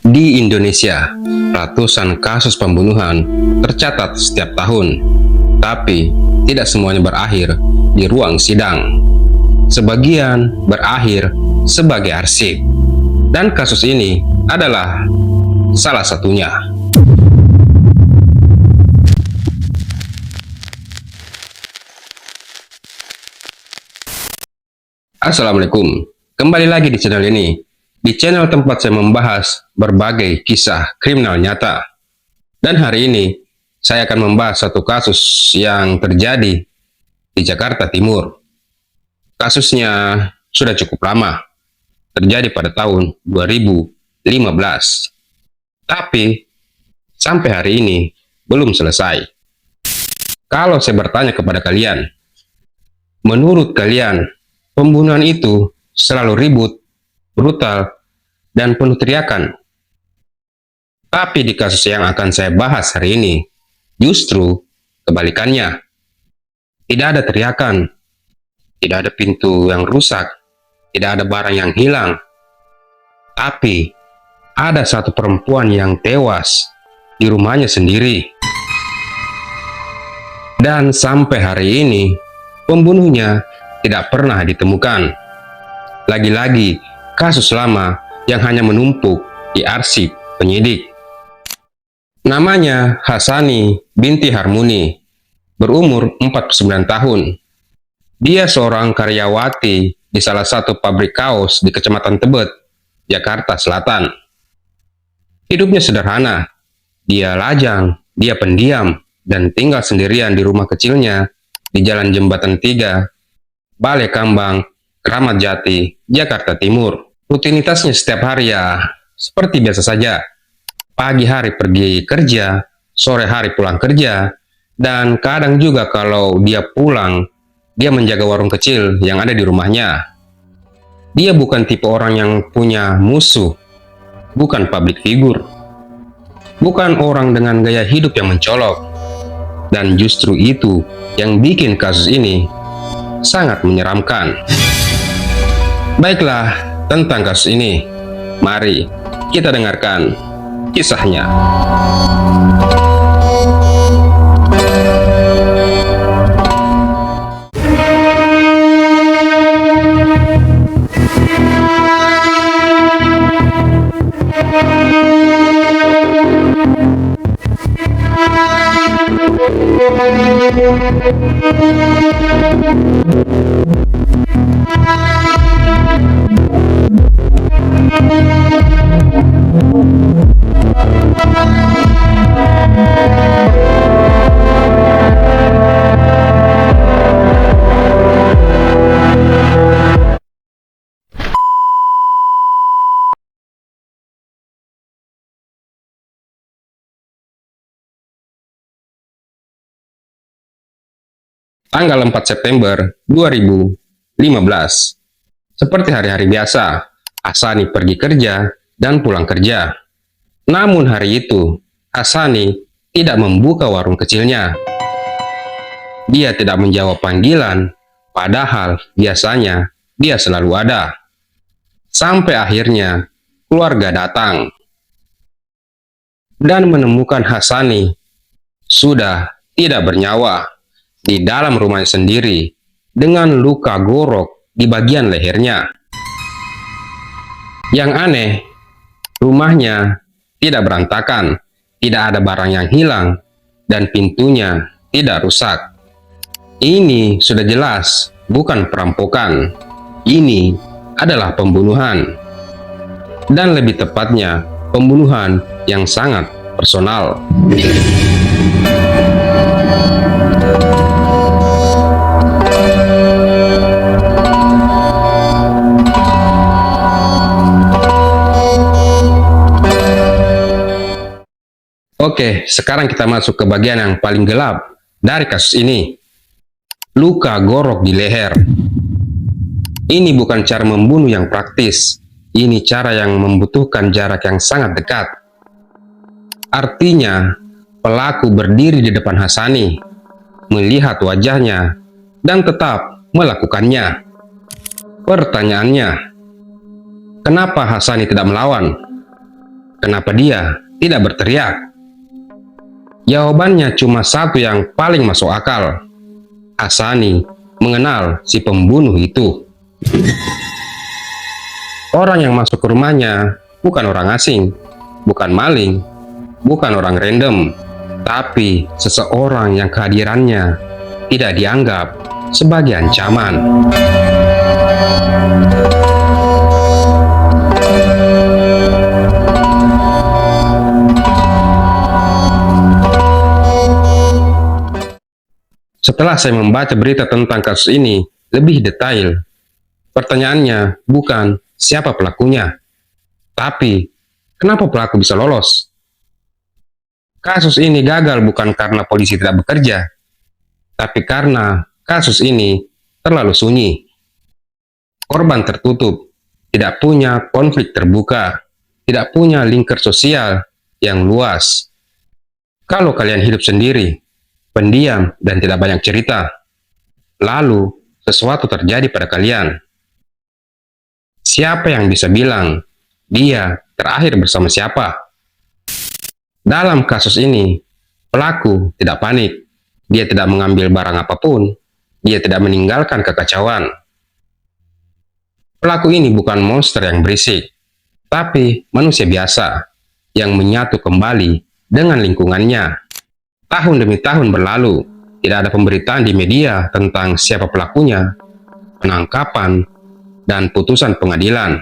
Di Indonesia, ratusan kasus pembunuhan tercatat setiap tahun, tapi tidak semuanya berakhir di ruang sidang. Sebagian berakhir sebagai arsip, dan kasus ini adalah salah satunya. Assalamualaikum, kembali lagi di channel ini. Di channel tempat saya membahas berbagai kisah kriminal nyata. Dan hari ini, saya akan membahas satu kasus yang terjadi di Jakarta Timur. Kasusnya sudah cukup lama, terjadi pada tahun 2015. Tapi, sampai hari ini belum selesai. Kalau saya bertanya kepada kalian, menurut kalian, pembunuhan itu selalu ribut, brutal, dan penuh teriakan? Tapi di kasus yang akan saya bahas hari ini, justru kebalikannya. Tidak ada teriakan, tidak ada pintu yang rusak, tidak ada barang yang hilang. Tapi, ada satu perempuan yang tewas di rumahnya sendiri. Dan sampai hari ini, pembunuhnya tidak pernah ditemukan. Lagi-lagi, kasus lama yang hanya menumpuk di arsip penyidik. Namanya Hasani binti Harmuni, berumur 49 tahun. Dia seorang karyawati di salah satu pabrik kaos di Kecamatan Tebet, Jakarta Selatan. Hidupnya sederhana, dia lajang, dia pendiam, dan tinggal sendirian di rumah kecilnya di Jalan Jembatan 3, Balai Kambang, Kramat Jati, Jakarta Timur. Rutinitasnya setiap hari ya seperti biasa saja. Pagi hari pergi kerja, sore hari pulang kerja, dan kadang juga kalau dia pulang, dia menjaga warung kecil yang ada di rumahnya. Dia bukan tipe orang yang punya musuh, bukan public figure, bukan orang dengan gaya hidup yang mencolok. Dan justru itu yang bikin kasus ini sangat menyeramkan. Baiklah, tentang kasus ini, mari kita dengarkan kisahnya. Tanggal 4 September 2015. Seperti hari-hari biasa, Hasani pergi kerja dan pulang kerja. Namun hari itu, Hasani tidak membuka warung kecilnya. Dia tidak menjawab panggilan, padahal biasanya dia selalu ada. Sampai akhirnya, keluarga datang dan menemukan Hasani sudah tidak bernyawa di dalam rumahnya sendiri dengan luka gorok di bagian lehernya. Yang aneh, rumahnya tidak berantakan, tidak ada barang yang hilang, dan pintunya tidak rusak. Ini sudah jelas bukan perampokan. Ini adalah pembunuhan. Dan lebih tepatnya, pembunuhan yang sangat personal. Oke, sekarang kita masuk ke bagian yang paling gelap dari kasus ini. Luka gorok di leher. Ini bukan cara membunuh yang praktis. Ini cara yang membutuhkan jarak yang sangat dekat. Artinya, pelaku berdiri di depan Hasani, melihat wajahnya, dan tetap melakukannya. Pertanyaannya, kenapa Hasani tidak melawan? Kenapa dia tidak berteriak? Jawabannya cuma satu yang paling masuk akal. Hasani mengenal si pembunuh itu. Orang yang masuk ke rumahnya bukan orang asing, bukan maling, bukan orang random, tapi seseorang yang kehadirannya tidak dianggap sebagai ancaman. Setelah saya membaca berita tentang kasus ini lebih detail, pertanyaannya bukan siapa pelakunya, tapi kenapa pelaku bisa lolos? Kasus ini gagal bukan karena polisi tidak bekerja, tapi karena kasus ini terlalu sunyi. Korban tertutup, tidak punya konflik terbuka, tidak punya lingkar sosial yang luas. Kalau kalian hidup sendiri, pendiam dan tidak banyak cerita, lalu sesuatu terjadi pada kalian, siapa yang bisa bilang dia terakhir bersama siapa? Dalam kasus ini, pelaku tidak panik, dia tidak mengambil barang apapun, dia tidak meninggalkan kekacauan. Pelaku ini bukan monster yang berisik, tapi manusia biasa yang menyatu kembali dengan lingkungannya. Tahun demi tahun berlalu, tidak ada pemberitaan di media tentang siapa pelakunya, penangkapan, dan putusan pengadilan.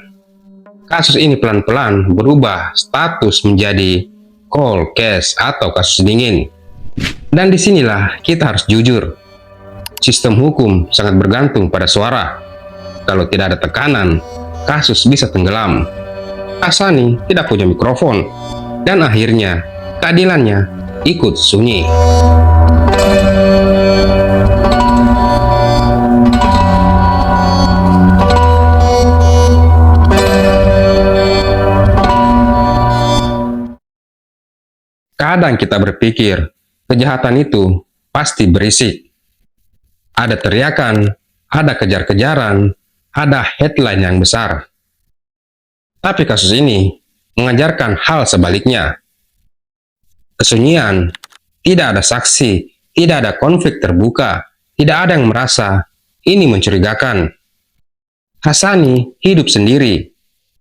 Kasus ini pelan-pelan berubah status menjadi cold case atau kasus dingin. Dan disinilah kita harus jujur. Sistem hukum sangat bergantung pada suara. Kalau tidak ada tekanan, kasus bisa tenggelam. Hasani tidak punya mikrofon, dan akhirnya keadilannya ikut sunyi. Kadang kita berpikir, kejahatan itu pasti berisik. Ada teriakan, ada kejar-kejaran, ada headline yang besar. Tapi kasus ini mengajarkan hal sebaliknya. Kesunyian, tidak ada saksi, tidak ada konflik terbuka, tidak ada yang merasa ini mencurigakan. Hasani hidup sendiri,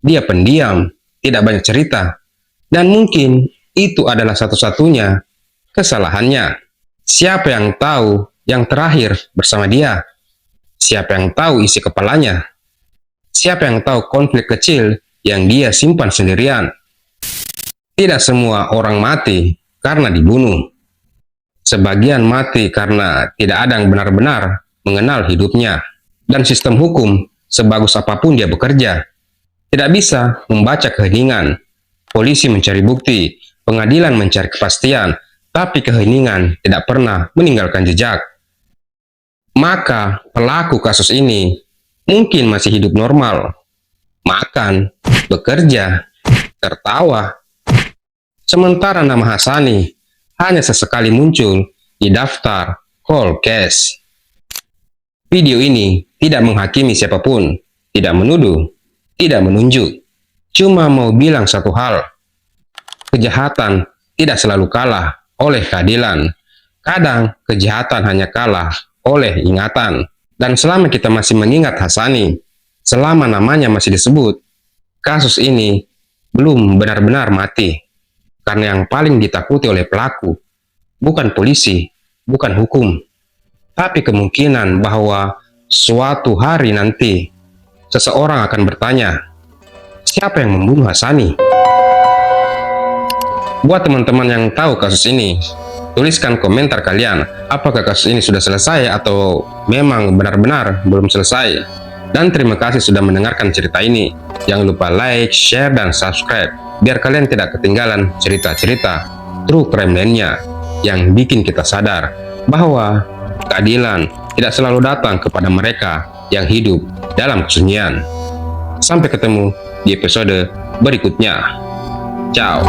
dia pendiam, tidak banyak cerita, dan mungkin itu adalah satu-satunya kesalahannya. Siapa yang tahu yang terakhir bersama dia? Siapa yang tahu isi kepalanya? Siapa yang tahu konflik kecil yang dia simpan sendirian? Tidak semua orang mati karena dibunuh. Sebagian mati karena tidak ada yang benar-benar mengenal hidupnya. Dan sistem hukum, sebagus apapun dia bekerja, tidak bisa membaca keheningan. Polisi mencari bukti, pengadilan mencari kepastian, tapi keheningan tidak pernah meninggalkan jejak. Maka pelaku kasus ini mungkin masih hidup normal, makan, bekerja, tertawa. Sementara nama Hasani hanya sesekali muncul di daftar cold case. Video ini tidak menghakimi siapapun, tidak menuduh, tidak menunjuk. Cuma mau bilang satu hal, kejahatan tidak selalu kalah oleh keadilan. Kadang kejahatan hanya kalah oleh ingatan. Dan selama kita masih mengingat Hasani, selama namanya masih disebut, kasus ini belum benar-benar mati. Karena yang paling ditakuti oleh pelaku bukan polisi, bukan hukum, tapi kemungkinan bahwa suatu hari nanti seseorang akan bertanya, siapa yang membunuh Hasani? Buat teman-teman yang tahu kasus ini, tuliskan komentar kalian, apakah kasus ini sudah selesai atau memang benar-benar belum selesai. Dan terima kasih sudah mendengarkan cerita ini. Jangan lupa like, share, dan subscribe, biar kalian tidak ketinggalan cerita-cerita true crime lainnya yang bikin kita sadar bahwa keadilan tidak selalu datang kepada mereka yang hidup dalam kesunyian. Sampai ketemu di episode berikutnya. Ciao.